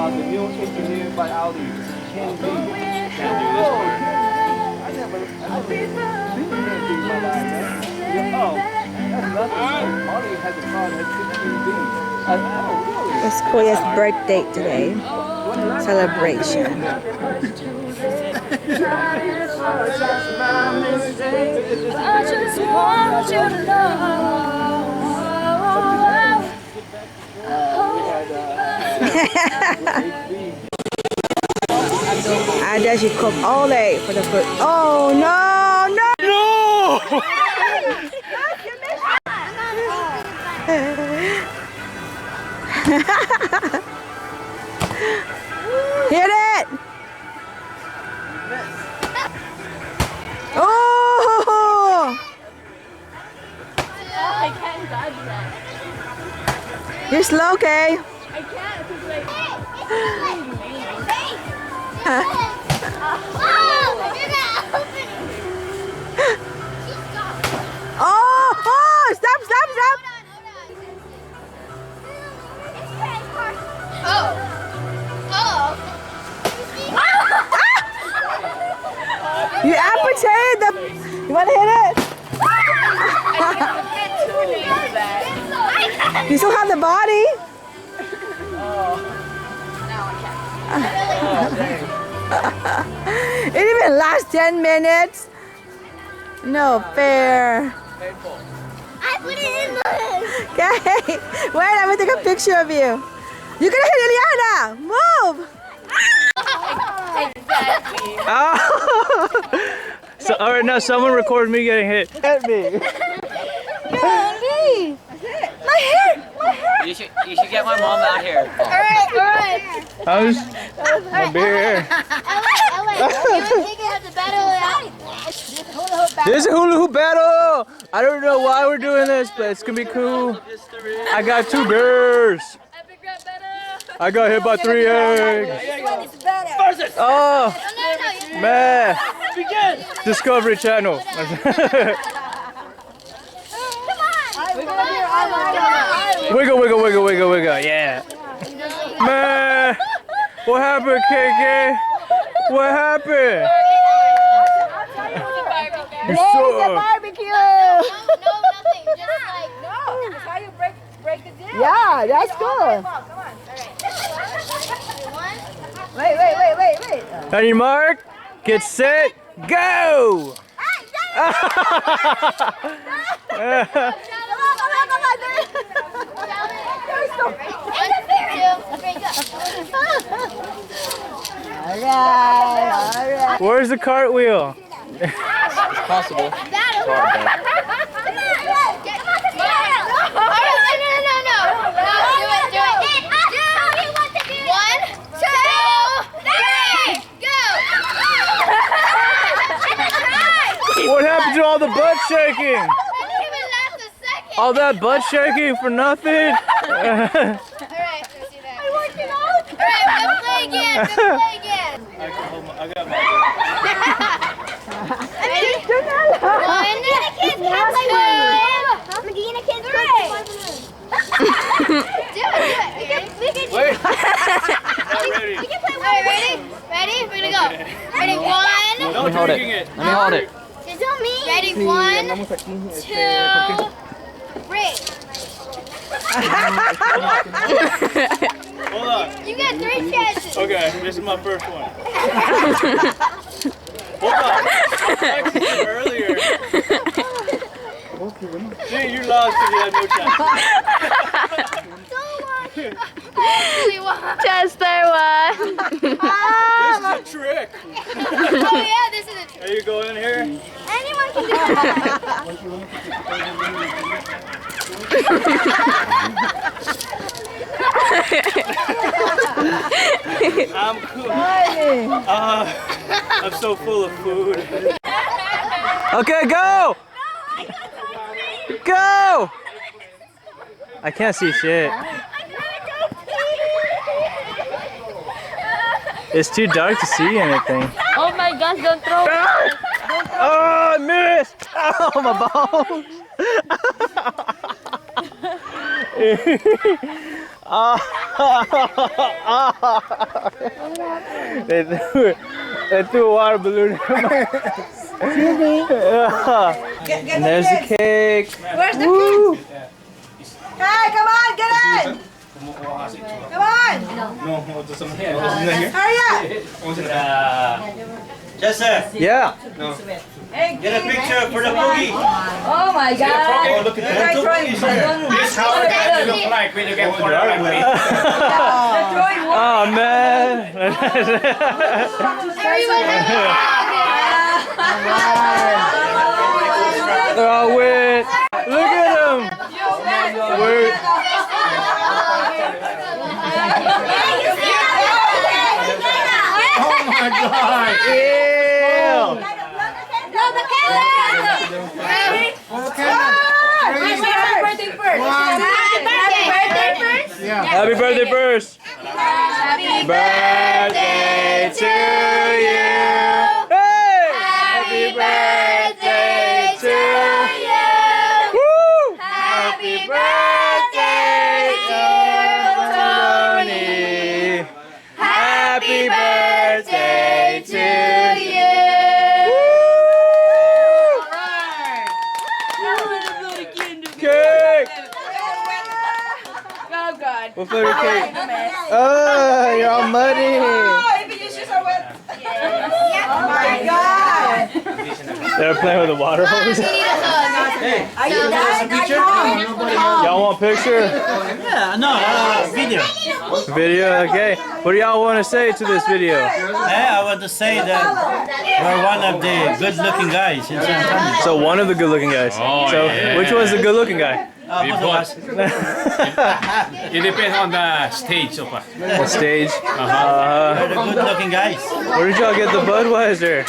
The new engineered by Audi. Can do this one. I never seen anything in my life, man. Oh, that's nothing. Molly has a car that has 16 beans. Oh, really? It's Koya's birthday today. Celebration. I just want you to know. Ada, she cooked all day for the food. Oh no, no! No! Hit it! Oh! I can't dodge that. You're slow, Kay. I can't because like. Oh! Oh! Stop! Stop! Stop! You amputated the. You want to hit it? You still have the body. It didn't even last 10 minutes. No fair. I put it in the. Okay. Wait, I'm gonna take a picture of you. You're gonna hit Eliana. Move. Exactly. Oh. So, all right, now someone record me getting hit. At me. Golly. My hair. My hair. You should get my mom out here. Alright. How's my beer? This is a hula hoop battle. I don't know why we're doing this, but it's gonna be cool. I got 2 bears. I got hit by 3 eggs. Oh, man. Discovery Channel. Wiggle, wiggle, wiggle, wiggle, wiggle. Yeah. Man, what happened, KK? What happened? You saw. Barbecue. nothing. Just like That's how you break the deal. Yeah, that's cool. Wait. On your mark, get set, go! Alright. Where's the cartwheel? Possible. What happened to all the butt shaking? All that butt shaking for nothing? Alright, let's do that. Alright, we'll play again. I got my. Ready? Medina kids, do it. We can Wait. Not ready. We can play one. Ready? We're gonna go. Ready? 1. No Let me hold drinking it. Let me hold it. Just on me. Ready? 1, 2, 3. Hold on. You got 3 chances. Okay, this is my first one. Hold on. I practiced earlier. See, you lost because you had no chance. Chester one. This is a trick. Oh yeah, this is a trick. Are you going in here? Anyone can do I'm cool. I'm so full of food. Okay, go! Go! I can't see shit. It's too dark to see anything. Over my gosh, don't throw it. Oh, I missed! Oh, my balls! They threw a water balloon in my Excuse me. And there's the cake. Where's the Woo. cake? Hey, come on, get in! Come on! Hurry up! Joseph, Yeah. Hey, get a picture for the boogie. oh my God! Oh, look at They're that. throwing balloons. This how it look like when you get for the highway. They're throwing water. Oh, man. Everyone They're all wet. Look at them. Where? Oh my God! Ew. Happy birthday first. Happy Birthday to you. Hey! Happy birthday to you. Woo! Happy birthday, Tony. Happy birthday to you. Cake! Oh God. What flavor cake? Oh, you're all muddy. Oh, even your shoes are wet. Oh my God. They're playing with the water hose. Are you done? Y'all want a picture? Yeah, no, video. Video? Okay. What do y'all want to say to this video? I want to say that we're one of the good-looking guys in San Antonio. So one of the good-looking guys. So which was the good-looking guy? Both of us. It depends on the stage so far. The stage. We're the good-looking guys. Where did y'all get the Budweiser?